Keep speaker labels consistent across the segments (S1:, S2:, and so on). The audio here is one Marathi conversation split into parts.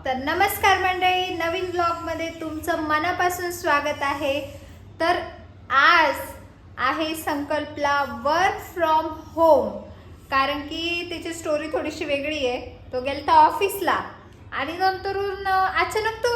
S1: तर नमस्कार मंडळी, नवीन ब्लॉगमध्ये तुमचं मनापासून स्वागत आहे. तर आज आहे संकल्पला वर्क फ्रॉम होम, कारण की त्याची स्टोरी थोडीशी वेगळी आहे. तो गेलता ऑफिसला आणि नंतरून अचानक तो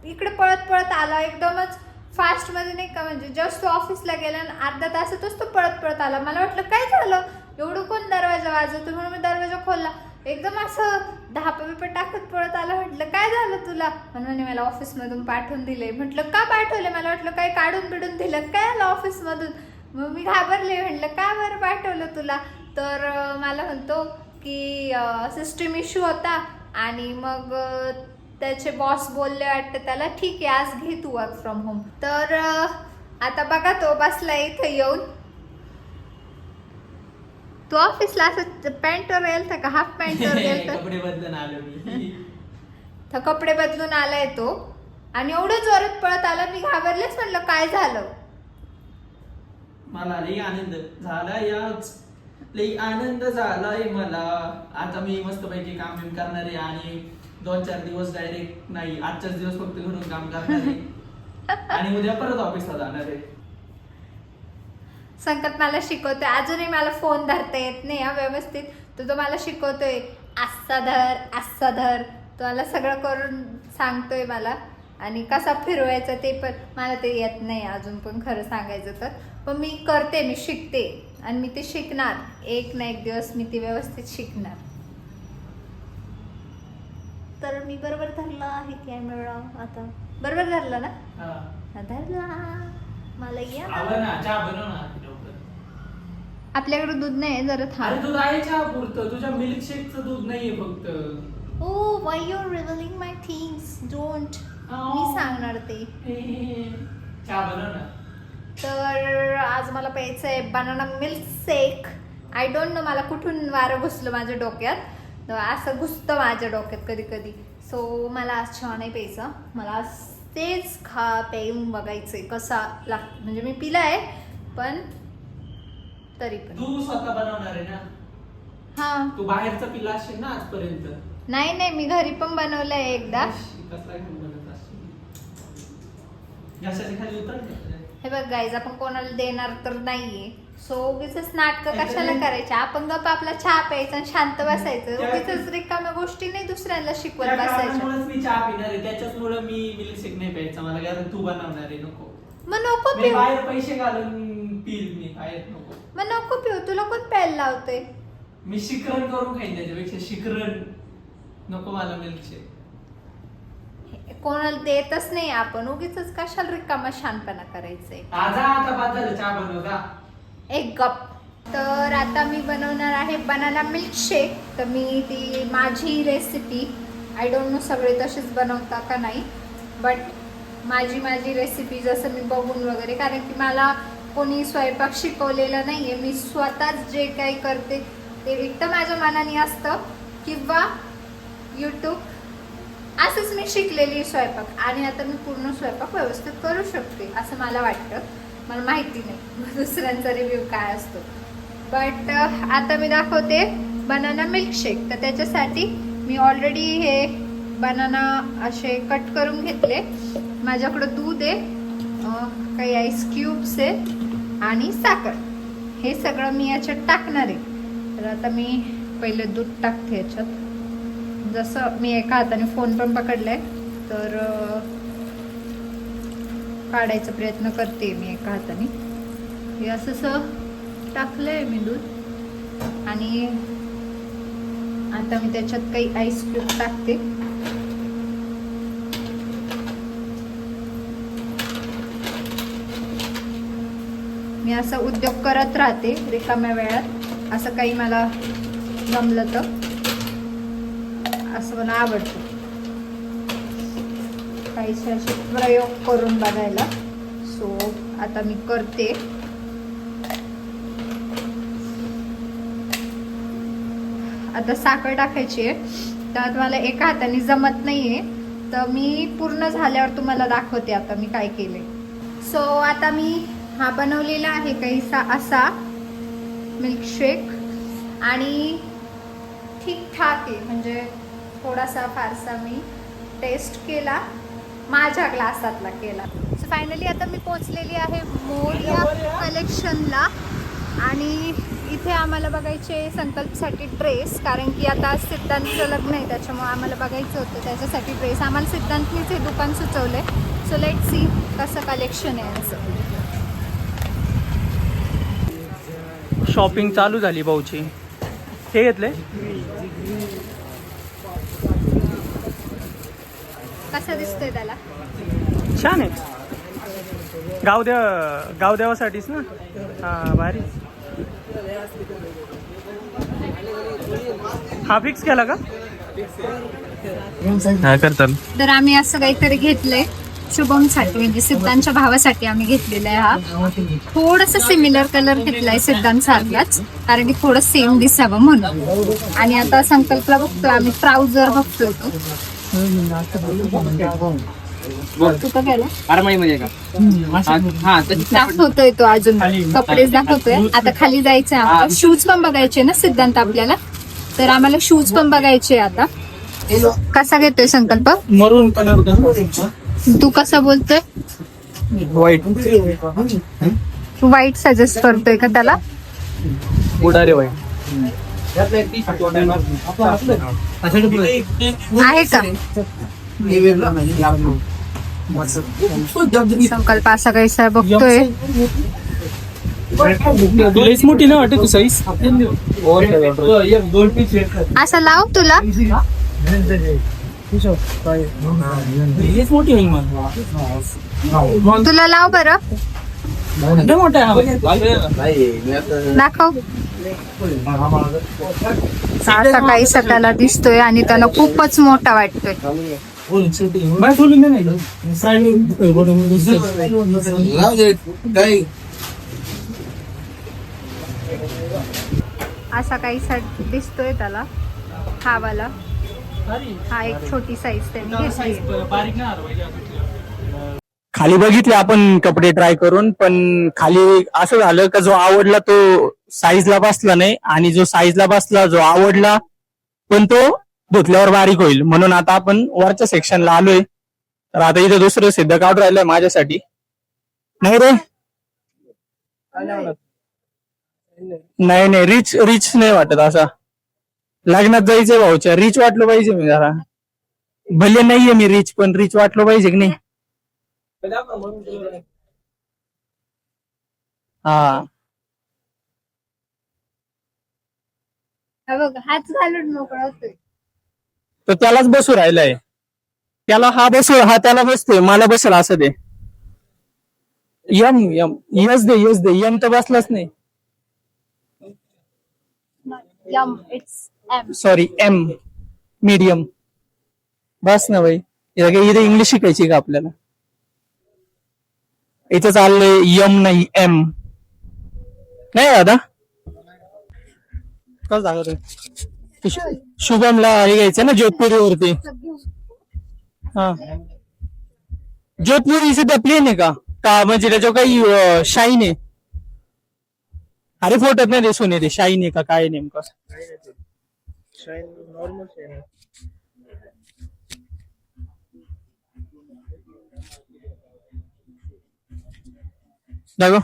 S1: इकडे पळत पळत आला, एकदमच फास्टमध्ये नाही का, म्हणजे जस्ट तो ऑफिसला गेला आणि अर्धा तासातच तो पळत पळत आला. मला वाटलं काय झालं, एवढं कोण दरवाजा वाजवतो, म्हणून मी दरवाजा खोलला. एकदम असं धापा बिपा टाकत पळत आला. म्हटलं काय झालं तुला, म्हणून मला ऑफिसमधून पाठवून दिले. म्हटलं का पाठवले, मला वाटलं काय काढून बिडून दिलं काय आलं ऑफिसमधून. मग मी घाबरले, म्हटलं का बरं पाठवलं तुला. तर मला म्हणतो की सिस्टम इश्यू होता आणि मग त्याचे बॉस बोलले वाटतं त्याला, ठीक आहे आज घे तू वर्क फ्रॉम होम. तर आता बघा तो बसला इथं येऊन. तू ऑफिसला असं पॅन्टवर गेलता का, हाफ पॅन्टवर गेलता?
S2: कपडे बदलून आलो मी.
S1: तर कपडे बदलून आलाय तो आणि एवढं जोरात पळत आला, मी घाबरलेच. म्हणलं काय झालं.
S2: मला लई आनंद झाला, याच लई आनंद झालाय मला. आता मी मस्त पैकी काम बिम करणार आहे आणि 2-4 दिवस डायरेक्ट नाही, आजच्याच दिवस फक्त घरून काम करणार आहे आणि उद्या परत ऑफिसला जाणार आहे.
S1: संकट मला शिकवतोय, अजूनही मला फोन धरता येत नाही व्यवस्थित. तो मला शिकवतोय, आस्सा धर, तो मला सगळं करून सांगतोय मला. आणि कसा फिरवायचा ते पण मला ते येत नाही अजून, पण खरं सांगायचं तर. पण मी करते, मी शिकते आणि मी ते शिकणार. एक ना एक दिवस मी ते व्यवस्थित शिकणार. तर मी बरोबर धरला आहे कॅमेरा, आता बरोबर धरला ना? धरला. मला या
S2: ना चहा बनव ना.
S1: आपल्याकडे दूध नाही, जरा
S2: अरे दूध आहे चहा पुरतं, तुझ्या मिल्क शेकचं दूध नाहीये फक्त.
S1: Oh why you are revealing my things, don't. मी सांगणार ते.
S2: चहा बनव ना.
S1: तर आज मला प्यायचं आहे banana milk shake. I don't know मला कुठून वारं घुसलं माझ्या डोक्यात, तर असं घुसतं माझ्या डोक्यात कधी कधी. सो मला आज चहा नाही प्यायचं, मला आज तेच पेऊन बघायचंय कसा लागतं. म्हणजे मी पिलाय पण तरी पण.
S2: तू स्वतः बनवणार आहे ना?
S1: हा,
S2: तू बाहेरचा पिला असेल ना आजपर्यंत?
S1: नाही मी घरी पण बनवलंय एकदा.
S2: कसला घेऊन बनवत असशील? गॅसच्या खाली उतर ना.
S1: हे बघ गाईज, आपण कोणाला देणार तर नाहीये, सो उगीच नाटक कशाला करायचे. आपण गप आपला चहा प्यायचा आणि शांत बसायचं. उगीच रिकाम्या गोष्टी नाही दुसऱ्याला शिकवत बसायच्या.
S2: मी चहा पिणार आहे, त्याच्याचमुळे मी मिल्क शेक नाही प्यायचा. मला कारण तू बनवणार आहे, नको.
S1: मग नको
S2: मी
S1: पिऊ,
S2: बाहेर पैसे घालून पिल मी, बाहेर नको.
S1: मग नको पिऊ. तुला कोण प्यायला लावतोय?
S2: मी शिकरण करून खाईन त्याच्यापेक्षा. शिकरण नको मला मिल्क शेक.
S1: कोणाला देतच नाही आपण, उगीच कशाला रिकामा शानपणा करायचंय.
S2: आता बाद झालं, चहा बनव जा.
S1: एक गप. तर आता मी बनवणार आहे बनाना मिल्क शेक. तर मी ती माझी रेसिपी, आय डोंट नो सगळे तसेच बनवता का नाही, बट माझी रेसिपी जसं मी बघून वगैरे, कारण की मला कोणी स्वयंपाक शिकवलेला नाहीये. मी स्वतःच जे काही करते ते एकतर माझ्या मनाने असतं किंवा यूट्यूब, असंच मी शिकलेली स्वयंपाक. आणि आता मी पूर्ण स्वयंपाक व्यवस्थित करू शकते असं मला वाटतं. मला माहिती नाही दुसऱ्यांचा रिव्ह्यू काय असतो. बट आता मी दाखवते बनाना मिल्कशेक. तर त्याच्यासाठी मी ऑलरेडी हे बनाना असे कट करून घेतले. माझ्याकडं दूध आहे, काही आईस क्यूब्स आहे आणि साखर. हे सगळं मी याच्यात टाकणार आहे. तर आता मी पहिले दूध टाकते याच्यात. जसं मी एका हाताने फोन पण पकडलाय, तर काढायचा प्रयत्न करते मी एका हाताने. हे असं टाकलंय मी दूध आणि आता मी त्याच्यात काही आईस क्यूब टाकते. मी असा उद्योग करत राहते रिकाम्या वेळात. असं काही मला जमलं तर असं मला आवडतं, काहीसे असे प्रयोग करून बघायला. सो आता मी करते. आता साखर टाकायची आहे, तर मला एका हाताने जमत नाहीये, तर मी पूर्ण झाल्यावर तुम्हाला दाखवते आता मी काय केले. सो आता मी हा बनवलेला आहे काहीसा असा मिल्कशेक आणि ठीकठाक आहे, म्हणजे थोडासा फारसा मी टेस्ट केला, माझ्या ग्लासातला केला. सो फायनली आता मी पोचलेली आहे मोरया कलेक्शनला आणि इथे आम्हाला बघायचे संकल्पसाठी ड्रेस, कारण की आता सिद्धांतचं लग्न आहे त्याच्यामुळे आम्हाला बघायचं होतं त्याच्यासाठी ड्रेस. आम्हाला सिद्धांतनीच हे दुकान सुचवलं आहे. सो लेट सी कसं कलेक्शन आहे असं.
S3: शॉपिंग चालू झाली भाऊची. हे घेतले
S1: कसं दिसतंय त्याला?
S3: छान आहे. गावदेवासाठीच ना. हा भारी. हा फिक्स केला का? काय करतात?
S1: तर आम्ही असं काहीतरी घेतलंय शुभमसाठी, म्हणजे सिद्धांतच्या भावासाठी आम्ही घेतलेला आहे. हा थोडस सिमिलर कलर घेतलाय सिद्धांत सारखाच, कारण की थोडं सेम दिसावं म्हणून. आणि आता संकल्पला बघतोय आम्ही ट्राउझर बघतोय तो. तू का गेला? दाखवतोय तो अजून कपडेच दाखवतोय. आता खाली जायचंय आम्हाला. शूज पण बघायचे ना सिद्धांत आपल्याला, तर आम्हाला शूज पण बघायचे. आता कसा घेतोय संकल्प?
S3: मरून कलर.
S1: तू कसा बोलतोय?
S3: व्हाईट.
S1: व्हाईट सजेस्ट करतोय का त्याला?
S3: उडारे व्हाईट
S1: आहे का? संकल्प असा कैसा बघतोय.
S3: लईच मोठी नाही वाटत तू साईज.
S1: असं लाव तुला.
S3: लईच मोठी होईल मग.
S1: तुला लाव बरं.
S3: मोठा
S1: दाखव. असा काहीसा त्याला दिसतोय आणि त्याला खूपच मोठा वाटतोय. असा काहीसा दिसतोय त्याला हा वाला. हा एक छोटी साईज त्यांनी घेतली.
S3: खाली बघितले आपण कपडे ट्राय करून, पण खाली असं झालं का जो आवडला तो साईजला बसला नाही, आणि जो साईजला बसला जो आवडला पण तो धुतल्यावर बारीक होईल. म्हणून आता आपण वरच्या सेक्शनला आलोय. तर आता इथे दुसरं सिद्ध काढून राहिलंय माझ्यासाठी. नाही रे, नाही नाही, रिच रिच नाही वाटत. असा लग्नात जायचंय भाऊच्या, रिच वाटलं पाहिजे. मी जरा भले नाहीये मी रिच, पण रिच वाटलं पाहिजे की नाही. हा
S1: बघ हात घालून मोकळा होतोय.
S3: तो त्यालाच बसू राहिलाय. त्याला हा त्याला बसतोय, मला बसेल असं दे. यम यम यस दे यम तर बसलाच नाही. Sorry M medium. बस ना भाई, इथे इंग्लिश शिकायची का आपल्याला? इथं चाललंय यम नाही एम. नाही दादा कसं दाखवतोय? शुभमला हे घ्यायचं ना जोधपुरीवरती. हा जोधपुरी सुद्धा प्लेन आहे का म्हणजे त्याच्यावर काही शाईन आहे? अरे फोटोत नाही दिसून येते शाईन आहे का काय नेमकं. दाखव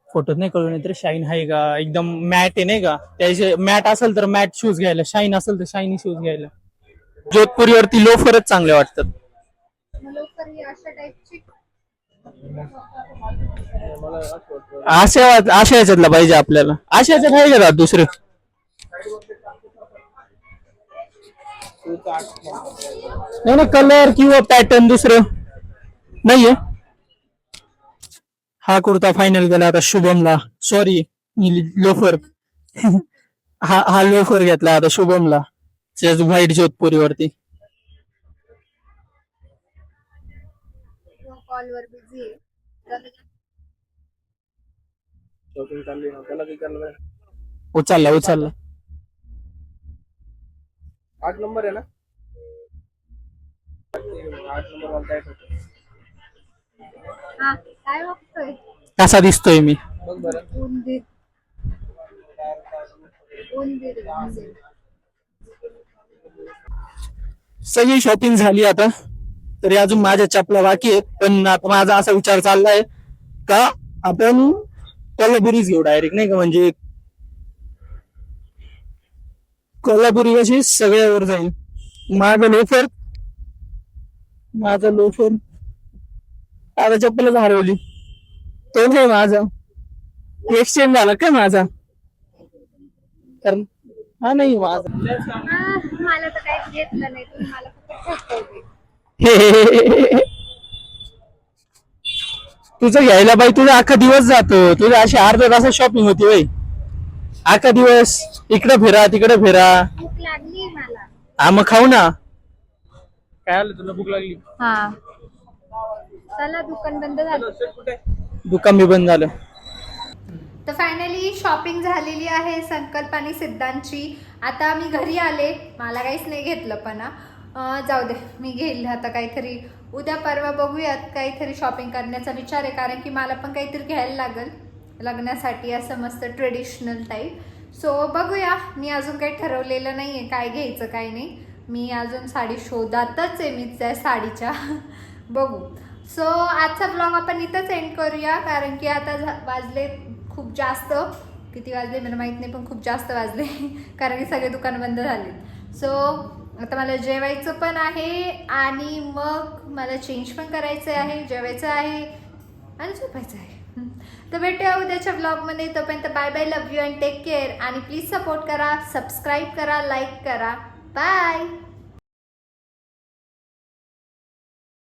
S3: फोटोत नाही कळून येत रे. शाईन आहे का? एकदम मॅट आहे नाही का? त्याचे मॅट असेल तर मॅट शूज घ्यायला, शाईन असेल तर शाईनी शूज घ्यायला. जोधपुरीवरती लोफरच चांगले वाटतात. अशा याच्यातला पाहिजे आपल्याला. अशा याच्यात आहे का दुसरे? नाही ना, कलर किंवा पॅटर्न दुसरं नाहीये. हा कुर्ता फायनल केला आता शुभमला. Sorry loafer. हा लोफर घेतला आता शुभमला व्हाईट जोधपुरीवरती.
S1: कॉलवर बिझी आहे.
S3: उचलला
S2: 8 नंबर आहे ना? 8 नंबर
S1: हा काय बघतोय?
S3: कसा दिसतोय मी?
S1: उंदीर.
S3: सगळी शॉपिंग झाली आता, तरी अजून माझ्या चपला बाकी आहेत. पण आता माझा असा विचार चाललाय का आपण कोल्हापुरीच घेऊ डायरेक्ट, नाही का? म्हणजे कोल्हापुरी कशी सगळ्यावर जाईल. माझा लोफर आता चप्पलच हरवली. तो नाही माझा, एक्सचेंज झाला काय माझा? कारण हा नाही माझा.
S1: मला तर काही घेतलं नाही, तुम्ही मला फक्त ठेवले.
S3: तुझं घ्यायला बाई तुझा अख्खा दिवस जातो. तुझ्या अशी अर्ध्या तासात शॉपिंग होती बाई. अख्खा दिवस इकडे फिरा तिकडे फिरा.
S1: भूक लागली मला.
S3: हा मग खाऊ ना. काय आलं तुला भूक लागली?
S1: हा चला, दुकान बंद झालं.
S3: दुकान बी बंद झालं.
S1: तर फायनली शॉपिंग झालेली आहे संकल्प आणि सिद्धांतची. आता मी घरी आले, मला काहीच नाही घेतलं पण जाऊ दे, मी घेईल आता काहीतरी. उद्या परवा बघूयात, काहीतरी शॉपिंग करण्याचा विचार आहे, कारण की मला पण काहीतरी घ्यायला लागेल लग्नासाठी, असं मस्त ट्रेडिशनल टाईप. सो बघूया, मी अजून काही ठरवलेलं नाही आहे काय घ्यायचं काय नाही. मी अजून साडी शोधातच आहे, मी त्या साडीच्या बघू. सो आजचा ब्लॉग आपण इथंच एंड करूया, कारण की आता वाजले खूप जास्त. किती वाजले मला माहीत नाही, पण खूप जास्त वाजले कारण की सगळे दुकान बंद झाले. सो आता मला जेवायचं पण आहे आणि मग मला चेंज पण करायचं आहे, जेवायचं आहे आणि झोपायचं आहे. तर भेटूया उद्याच्या ब्लॉगमध्ये. तोपर्यंत bye bye, love you and take care. आणि प्लीज सपोर्ट करा, सबस्क्राईब करा, लाईक करा. बाय.